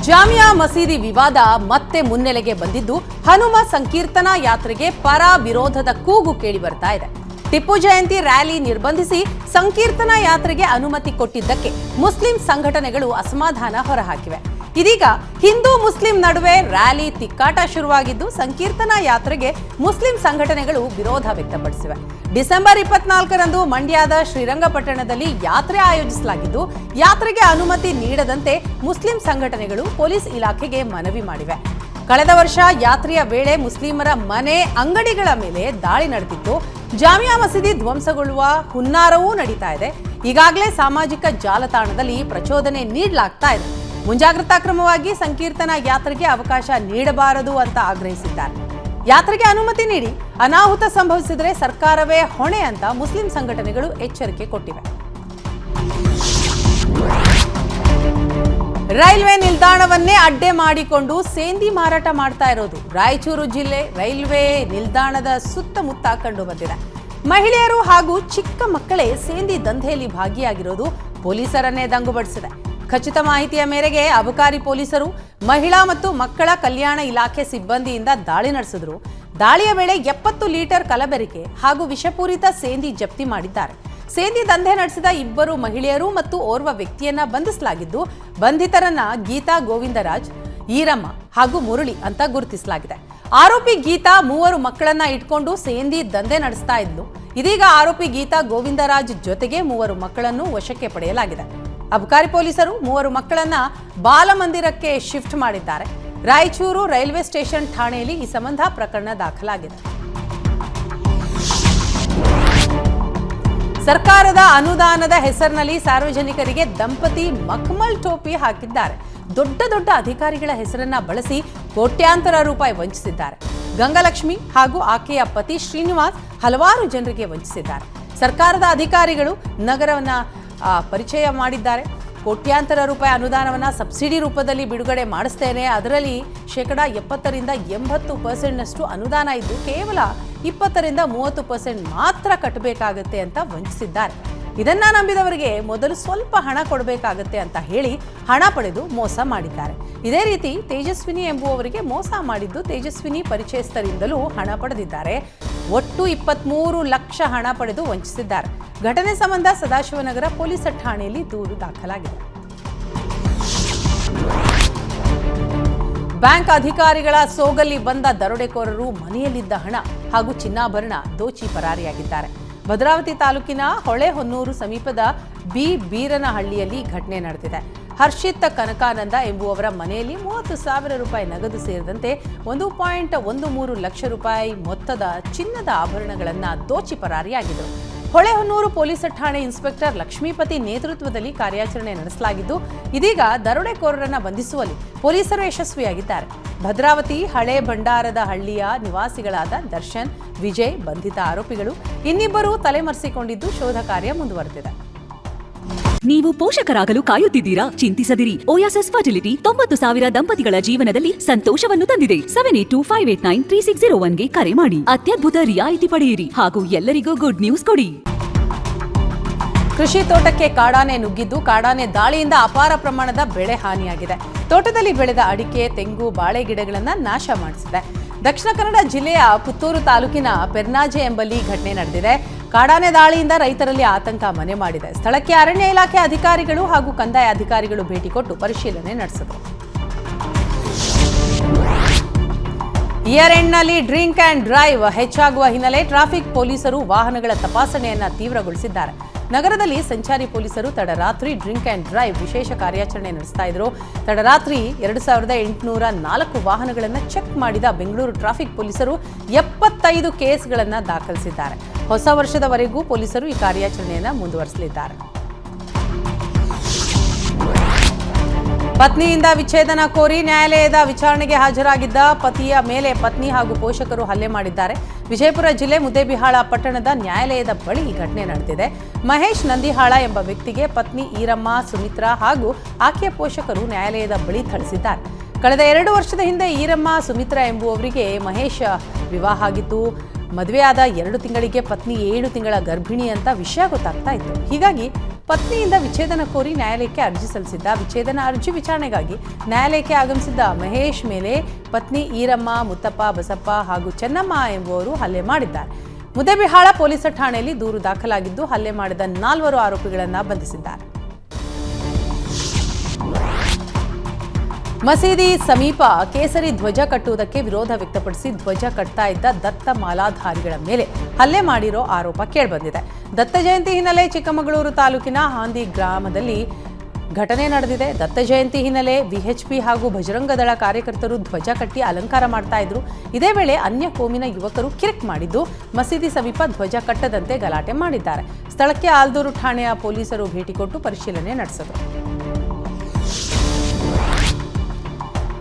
ಜಾಮಿಯಾ ಮಸೀದಿ ವಿವಾದ ಮತ್ತೆ ಮುನ್ನೆಲೆಗೆ ಬಂದಿದ್ದು ಹನುಮ ಸಂಕೀರ್ತನಾ ಯಾತ್ರೆಗೆ ಪರ ವಿರೋಧದ ಕೂಗು ಕೇಳಿ ಬರ್ತಾ ಇದೆ. ಟಿಪ್ಪು ಜಯಂತಿ ರ್ಯಾಲಿ ನಿರ್ಬಂಧಿಸಿ ಸಂಕೀರ್ತನಾ ಯಾತ್ರೆಗೆ ಅನುಮತಿ ಕೊಟ್ಟಿದ್ದಕ್ಕೆ ಮುಸ್ಲಿಂ ಸಂಘಟನೆಗಳು ಅಸಮಾಧಾನ ಹೊರಹಾಕಿವೆ. ಇದೀಗ ಹಿಂದೂ ಮುಸ್ಲಿಂ ನಡುವೆ ರ್ಯಾಲಿ ತಿಕ್ಕಾಟ ಶುರುವಾಗಿದ್ದು ಸಂಕೀರ್ತನಾ ಯಾತ್ರೆಗೆ ಮುಸ್ಲಿಂ ಸಂಘಟನೆಗಳು ವಿರೋಧ ವ್ಯಕ್ತಪಡಿಸಿವೆ. ಡಿಸೆಂಬರ್ 24ರಂದು ಮಂಡ್ಯದ ಶ್ರೀರಂಗಪಟ್ಟಣದಲ್ಲಿ ಯಾತ್ರೆ ಆಯೋಜಿಸಲಾಗಿದ್ದು ಯಾತ್ರೆಗೆ ಅನುಮತಿ ನೀಡದಂತೆ ಮುಸ್ಲಿಂ ಸಂಘಟನೆಗಳು ಪೊಲೀಸ್ ಇಲಾಖೆಗೆ ಮನವಿ ಮಾಡಿವೆ. ಕಳೆದ ವರ್ಷ ಯಾತ್ರೆಯ ವೇಳೆ ಮುಸ್ಲಿಮರ ಮನೆ ಅಂಗಡಿಗಳ ಮೇಲೆ ದಾಳಿ ನಡೆದಿತ್ತು. ಜಾಮಿಯಾ ಮಸೀದಿ ಧ್ವಂಸಗೊಳ್ಳುವ ಹುನ್ನಾರವೂ ನಡೀತಾ ಇದೆ. ಈಗಾಗಲೇ ಸಾಮಾಜಿಕ ಜಾಲತಾಣದಲ್ಲಿ ಪ್ರಚೋದನೆ ನೀಡಲಾಗ್ತಾ ಇದೆ. ಮುಂಜಾಗ್ರತಾ ಕ್ರಮವಾಗಿ ಸಂಕೀರ್ತನಾ ಯಾತ್ರೆಗೆ ಅವಕಾಶ ನೀಡಬಾರದು ಅಂತ ಆಗ್ರಹಿಸಿದ್ದಾರೆ. ಯಾತ್ರೆಗೆ ಅನುಮತಿ ನೀಡಿ ಅನಾಹುತ ಸಂಭವಿಸಿದರೆ ಸರ್ಕಾರವೇ ಹೊಣೆ ಅಂತ ಮುಸ್ಲಿಂ ಸಂಘಟನೆಗಳು ಎಚ್ಚರಿಕೆ ಕೊಟ್ಟಿವೆ. ರೈಲ್ವೆ ನಿಲ್ದಾಣವನ್ನೇ ಅಡ್ಡೆ ಮಾಡಿಕೊಂಡು ಸೇಂದಿ ಮಾರಾಟ ಮಾಡ್ತಾ ಇರೋದು ರಾಯಚೂರು ಜಿಲ್ಲೆ ರೈಲ್ವೆ ನಿಲ್ದಾಣದ ಸುತ್ತಮುತ್ತ ಕಂಡು ಬಂದಿದೆ. ಮಹಿಳೆಯರು ಹಾಗೂ ಚಿಕ್ಕ ಮಕ್ಕಳೇ ಸೇಂದಿ ದಂಧೆಯಲ್ಲಿ ಭಾಗಿಯಾಗಿರೋದು ಪೊಲೀಸರನ್ನೇ ದಂಗುಬಡಿಸಿದೆ. ಖಚಿತ ಮಾಹಿತಿಯ ಮೇರೆಗೆ ಅಬಕಾರಿ ಪೊಲೀಸರು ಮಹಿಳಾ ಮತ್ತು ಮಕ್ಕಳ ಕಲ್ಯಾಣ ಇಲಾಖೆ ಸಿಬ್ಬಂದಿಯಿಂದ ದಾಳಿ ನಡೆಸಿದ್ರು. ದಾಳಿಯ ವೇಳೆ 70 ಲೀಟರ್ ಕಲಬೆರಕೆ ಹಾಗೂ ವಿಷಪೂರಿತ ಸೇಂದಿ ಜಪ್ತಿ ಮಾಡಿದ್ದಾರೆ. ಸೇಂದಿ ದಂಧೆ ನಡೆಸಿದ 2 ಮಹಿಳೆಯರು ಮತ್ತು ಓರ್ವ ವ್ಯಕ್ತಿಯನ್ನ ಬಂಧಿಸಲಾಗಿದ್ದು ಬಂಧಿತರನ್ನ ಗೀತಾ ಗೋವಿಂದರಾಜ್, ಈರಮ್ಮ ಹಾಗೂ ಮುರಳಿ ಅಂತ ಗುರುತಿಸಲಾಗಿದೆ. ಆರೋಪಿ ಗೀತಾ 3 ಮಕ್ಕಳನ್ನ ಇಟ್ಕೊಂಡು ಸೇಂದಿ ದಂಧೆ ನಡೆಸ್ತಾ ಇದ್ಲು. ಇದೀಗ ಆರೋಪಿ ಗೀತಾ ಗೋವಿಂದರಾಜ್ ಜೊತೆಗೆ 3 ಮಕ್ಕಳನ್ನು ವಶಕ್ಕೆ ಪಡೆಯಲಾಗಿದೆ. ಅಬಕಾರಿ ಪೊಲೀಸರು 3 ಮಕ್ಕಳನ್ನ ಬಾಲಮಂದಿರಕ್ಕೆ ಶಿಫ್ಟ್ ಮಾಡಿದ್ದಾರೆ. ರಾಯಚೂರು ರೈಲ್ವೆ ಸ್ಟೇಷನ್ ಠಾಣೆಯಲ್ಲಿ ಈ ಸಂಬಂಧ ಪ್ರಕರಣ ದಾಖಲಾಗಿದೆ. ಸರ್ಕಾರದ ಅನುದಾನದ ಹೆಸರಿನಲ್ಲಿ ಸಾರ್ವಜನಿಕರಿಗೆ ದಂಪತಿ ಮಖಮಲ್ ಟೋಪಿ ಹಾಕಿದ್ದಾರೆ. ದೊಡ್ಡ ಅಧಿಕಾರಿಗಳ ಹೆಸರನ್ನ ಬಳಸಿ ಕೋಟ್ಯಾಂತರ ರೂಪಾಯಿ ವಂಚಿಸಿದ್ದಾರೆ. ಗಂಗಲಕ್ಷ್ಮಿ ಹಾಗೂ ಆಕೆಯ ಪತಿ ಶ್ರೀನಿವಾಸ್ ಹಲವಾರು ಜನರಿಗೆ ವಂಚಿಸಿದ್ದಾರೆ. ಸರ್ಕಾರದ ಅಧಿಕಾರಿಗಳು ನಗರವನ್ನ ಪರಿಚಯ ಮಾಡಿದ್ದಾರೆ. ಕೋಟ್ಯಾಂತರ ರೂಪಾಯಿ ಅನುದಾನವನ್ನು ಸಬ್ಸಿಡಿ ರೂಪದಲ್ಲಿ ಬಿಡುಗಡೆ ಮಾಡಿಸ್ತೇನೆ, ಅದರಲ್ಲಿ 70% 80% ಅನುದಾನ ಇದ್ದು ಕೇವಲ 20% 30% ಮಾತ್ರ ಕಟ್ಟಬೇಕಾಗತ್ತೆ ಅಂತ ವಂಚಿಸಿದ್ದಾರೆ. ಇದನ್ನ ನಂಬಿದವರಿಗೆ ಮೊದಲು ಸ್ವಲ್ಪ ಹಣ ಕೊಡಬೇಕಾಗತ್ತೆ ಅಂತ ಹೇಳಿ ಹಣ ಪಡೆದು ಮೋಸ ಮಾಡಿದ್ದಾರೆ. ಇದೇ ರೀತಿ ತೇಜಸ್ವಿನಿ ಎಂಬುವವರಿಗೆ ಮೋಸ ಮಾಡಿದ್ದು ತೇಜಸ್ವಿನಿ ಪರಿಚಯಸ್ಥರಿಂದಲೂ ಹಣ ಪಡೆದಿದ್ದಾರೆ. ಒಟ್ಟು 23 ಲಕ್ಷ ಹಣ ಪಡೆದು ವಂಚಿಸಿದ್ದಾರೆ. ಘಟನೆ ಸಂಬಂಧ ಸದಾಶಿವನಗರ ಪೊಲೀಸ್ ಠಾಣೆಯಲ್ಲಿ ದೂರು ದಾಖಲಾಗಿದೆ. ಬ್ಯಾಂಕ್ ಅಧಿಕಾರಿಗಳ ಸೋಗಲ್ಲಿ ಬಂದ ದರೋಡೆಕೋರರು ಮನೆಯಲ್ಲಿದ್ದ ಹಣ ಹಾಗೂ ಚಿನ್ನಾಭರಣ ದೋಚಿ ಪರಾರಿಯಾಗಿದ್ದಾರೆ. ಭದ್ರಾವತಿ ತಾಲೂಕಿನ ಹೊಳೆಹೊನ್ನೂರು ಸಮೀಪದ ಬೀರನಹಳ್ಳಿಯಲ್ಲಿ ಘಟನೆ ನಡೆದಿದೆ. ಹರ್ಷಿತ್ ಕನಕಾನಂದ ಎಂಬುವವರ ಮನೆಯಲ್ಲಿ 30,000 ರೂಪಾಯಿ ನಗದು ಸೇರಿದಂತೆ 1.13 ಲಕ್ಷ ರೂಪಾಯಿ ಮೊತ್ತದ ಚಿನ್ನದ ಆಭರಣಗಳನ್ನು ದೋಚಿ ಪರಾರಿಯಾಗಿದ್ದರು. ಹೊಳೆಹೊನ್ನೂರು ಪೊಲೀಸ್ ಠಾಣೆ ಇನ್ಸ್ಪೆಕ್ಟರ್ ಲಕ್ಷ್ಮೀಪತಿ ನೇತೃತ್ವದಲ್ಲಿ ಕಾರ್ಯಾಚರಣೆ ನಡೆಸಲಾಗಿದ್ದು ಇದೀಗ ದರೋಡೆಕೋರರನ್ನು ಬಂಧಿಸುವಲ್ಲಿ ಪೊಲೀಸರು ಯಶಸ್ವಿಯಾಗಿದ್ದಾರೆ. ಭದ್ರಾವತಿ ಹಳೆ ಭಂಡಾರದ ಹಳ್ಳಿಯ ನಿವಾಸಿಗಳಾದ ದರ್ಶನ್, ವಿಜಯ್ ಬಂಧಿತ ಆರೋಪಿಗಳು. ಇನ್ನಿಬ್ಬರು ತಲೆಮರೆಸಿಕೊಂಡಿದ್ದು ಶೋಧ ಕಾರ್ಯ ಮುಂದುವರೆದಿದೆ. ನೀವು ಪೋಷಕರಾಗಲು ಕಾಯುತ್ತಿದ್ದೀರಾ? ಚಿಂತಿಸದಿರಿ. ಓಯಾಸಿಸ್ ಫರ್ಟಿಲಿಟಿ 90,000 ದಂಪತಿಗಳ ಜೀವನದಲ್ಲಿ ಸಂತೋಷವನ್ನು ತಂದಿದೆ. 7825893601ಗೆ ಕರೆ ಮಾಡಿ. ಅತ್ಯದ್ಭುತ ರಿಯಾಯಿತಿ ಪಡೆಯಿರಿ ಹಾಗೂ ಎಲ್ಲರಿಗೂ ಗುಡ್ ನ್ಯೂಸ್ ಕೊಡಿ. ಕೃಷಿ ತೋಟಕ್ಕೆ ಕಾಡಾನೆ ನುಗ್ಗಿದ್ದು ಕಾಡಾನೆ ದಾಳಿಯಿಂದ ಅಪಾರ ಪ್ರಮಾಣದ ಬೆಳೆ ಹಾನಿಯಾಗಿದೆ. ತೋಟದಲ್ಲಿ ಬೆಳೆದ ಅಡಿಕೆ, ತೆಂಗು, ಬಾಳೆ ಗಿಡಗಳನ್ನು ನಾಶ ಮಾಡಿಸಿದೆ. ದಕ್ಷಿಣ ಕನ್ನಡ ಜಿಲ್ಲೆಯ ಪುತ್ತೂರು ತಾಲೂಕಿನ ಪೆರ್ನಾಜೆ ಎಂಬಲ್ಲಿ ಘಟನೆ ನಡೆದಿದೆ. ಕಾಡಾನೆ ದಾಳಿಯಿಂದ ರೈತರಲ್ಲಿ ಆತಂಕ ಮನೆ ಮಾಡಿದೆ. ಸ್ಥಳಕ್ಕೆ ಅರಣ್ಯ ಇಲಾಖೆ ಅಧಿಕಾರಿಗಳು ಹಾಗೂ ಕಂದಾಯ ಅಧಿಕಾರಿಗಳು ಭೇಟಿ ಕೊಟ್ಟು ಪರಿಶೀಲನೆ ನಡೆಸಿದರು. ಇಯರ್ ಎಂಡ್ನಲ್ಲಿ ಡ್ರಿಂಕ್ ಅಂಡ್ ಡ್ರೈವ್ ಹೆಚ್ಚಾಗುವ ಹಿನ್ನೆಲೆ ಟ್ರಾಫಿಕ್ ಪೊಲೀಸರು ವಾಹನಗಳ ತಪಾಸಣೆಯನ್ನು ತೀವ್ರಗೊಳಿಸಿದ್ದಾರೆ. ನಗರದಲ್ಲಿ ಸಂಚಾರಿ ಪೊಲೀಸರು ತಡರಾತ್ರಿ ಡ್ರಿಂಕ್ ಅಂಡ್ ಡ್ರೈವ್ ವಿಶೇಷ ಕಾರ್ಯಾಚರಣೆ ನಡೆಸ್ತಾ ಇದ್ರು. ತಡರಾತ್ರಿ 2804 ವಾಹನಗಳನ್ನು ಚೆಕ್ ಮಾಡಿದ ಬೆಂಗಳೂರು ಟ್ರಾಫಿಕ್ ಪೊಲೀಸರು 75 ಕೇಸ್ಗಳನ್ನು ದಾಖಲಿಸಿದ್ದಾರೆ. ಹೊಸ ವರ್ಷದವರೆಗೂ ಪೊಲೀಸರು ಈ ಕಾರ್ಯಾಚರಣೆಯನ್ನು ಮುಂದುವರಿಸಲಿದ್ದಾರೆ. ಪತ್ನಿಯಿಂದ ವಿಚ್ಛೇದನ ಕೋರಿ ನ್ಯಾಯಾಲಯದ ವಿಚಾರಣೆಗೆ ಹಾಜರಾಗಿದ್ದ ಪತಿಯ ಮೇಲೆ ಪತ್ನಿ ಹಾಗೂ ಪೋಷಕರು ಹಲ್ಲೆ ಮಾಡಿದ್ದಾರೆ. ವಿಜಯಪುರ ಜಿಲ್ಲೆ ಮುದ್ದೇಬಿಹಾಳ ಪಟ್ಟಣದ ನ್ಯಾಯಾಲಯದ ಬಳಿ ಈ ಘಟನೆ ನಡೆದಿದೆ. ಮಹೇಶ್ ನಂದಿಹಾಳ ಎಂಬ ವ್ಯಕ್ತಿಗೆ ಪತ್ನಿ ಈರಮ್ಮ, ಸುಮಿತ್ರಾ ಹಾಗೂ ಆಕೆಯ ಪೋಷಕರು ನ್ಯಾಯಾಲಯದ ಬಳಿ ಥಳಿಸಿದ್ದಾರೆ. ಕಳೆದ 2 ವರ್ಷದ ಹಿಂದೆ ಈರಮ್ಮ, ಸುಮಿತ್ರಾ ಎಂಬುವವರಿಗೆ ಮಹೇಶ್ ವಿವಾಹ ಆಗಿತ್ತು. ಮದುವೆಯಾದ 2 ತಿಂಗಳಿಗೆ ಪತ್ನಿ 7 ತಿಂಗಳ ಗರ್ಭಿಣಿ ಅಂತ ವಿಷಯ ಗೊತ್ತಾಗ್ತಾ ಇತ್ತು. ಹೀಗಾಗಿ ಪತ್ನಿಯಿಂದ ವಿಚ್ಛೇದನ ಕೋರಿ ನ್ಯಾಯಾಲಯಕ್ಕೆ ಅರ್ಜಿ ಸಲ್ಲಿಸಿದ್ದ. ವಿಚ್ಛೇದನ ಅರ್ಜಿ ವಿಚಾರಣೆಗಾಗಿ ನ್ಯಾಯಾಲಯಕ್ಕೆ ಆಗಮಿಸಿದ್ದ ಮಹೇಶ್ ಮೇಲೆ ಪತ್ನಿ ಈರಮ್ಮ, ಮುತ್ತಪ್ಪ, ಬಸಪ್ಪ ಹಾಗೂ ಚೆನ್ನಮ್ಮ ಎಂಬುವರು ಹಲ್ಲೆ ಮಾಡಿದ್ದಾರೆ. ಮುದ್ದೇಬಿಹಾಳ ಪೊಲೀಸರ ಠಾಣೆಯಲ್ಲಿ ದೂರು ದಾಖಲಾಗಿದ್ದು, ಹಲ್ಲೆ ಮಾಡಿದ 4 ಆರೋಪಿಗಳನ್ನು ಬಂಧಿಸಿದ್ದಾರೆ. ಮಸೀದಿ ಸಮೀಪ ಕೇಸರಿ ಧ್ವಜ ಕಟ್ಟುವುದಕ್ಕೆ ವಿರೋಧ ವ್ಯಕ್ತಪಡಿಸಿ ಧ್ವಜ ಕಟ್ತಾ ಇದ್ದ ದತ್ತ ಮಾಲಾಧಾರಿಗಳ ಮೇಲೆ ಹಲ್ಲೆ ಮಾಡಿರೋ ಆರೋಪ ಕೇಳಿಬಂದಿದೆ. ದತ್ತ ಜಯಂತಿ ಹಿನ್ನೆಲೆ ಚಿಕ್ಕಮಗಳೂರು ತಾಲೂಕಿನ ಹಾಂದಿ ಗ್ರಾಮದಲ್ಲಿ ಘಟನೆ ನಡೆದಿದೆ. ದತ್ತ ಜಯಂತಿ ಹಿನ್ನೆಲೆ ವಿಎಚ್ಪಿ ಹಾಗೂ ಬಜರಂಗದಳ ಕಾರ್ಯಕರ್ತರು ಧ್ವಜ ಕಟ್ಟಿ ಅಲಂಕಾರ ಮಾಡ್ತಾ ಇದ್ರು. ಇದೇ ವೇಳೆ ಅನ್ಯ ಕೋಮಿನ ಯುವಕರು ಕಿರಿಕ್ ಮಾಡಿದ್ದು ಮಸೀದಿ ಸಮೀಪ ಧ್ವಜ ಕಟ್ಟದಂತೆ ಗಲಾಟೆ ಮಾಡಿದ್ದಾರೆ. ಸ್ಥಳಕ್ಕೆ ಆಲ್ದೂರು ಠಾಣೆಯ ಪೊಲೀಸರು ಭೇಟಿ ಕೊಟ್ಟು ಪರಿಶೀಲನೆ ನಡೆಸಿದರು.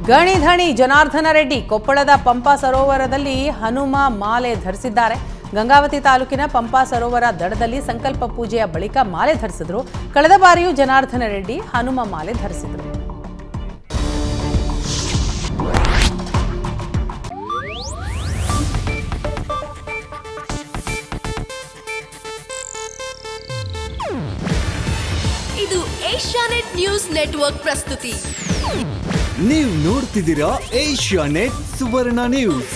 ಗಣಿಧಣಿ ಜನಾರ್ದನ ರೆಡ್ಡಿ ಕೊಪ್ಪಳದ ಪಂಪಾ ಸರೋವರದಲ್ಲಿ ಹನುಮ ಮಾಲೆ ಧರಿಸಿದ್ದಾರೆ. ಗಂಗಾವತಿ ತಾಲೂಕಿನ ಪಂಪಾ ಸರೋವರ ದಡದಲ್ಲಿ ಸಂಕಲ್ಪ ಪೂಜೆಯ ಬಳಿಕ ಮಾಲೆ ಧರಿಸಿದ್ರು. ಕಳೆದ ಬಾರಿಯೂ ಜನಾರ್ದನ ರೆಡ್ಡಿ ಹನುಮ ಮಾಲೆ ಧರಿಸಿದರು. ಇದು ಏಷ್ಯಾನೆಟ್ ನ್ಯೂಸ್ ನೆಟ್ವರ್ಕ್ ಪ್ರಸ್ತುತಿ. ನೀವು ನೋಡ್ತಿದ್ದೀರಾ ಏಷ್ಯಾನೆಟ್ ಸುವರ್ಣ ನ್ಯೂಸ್.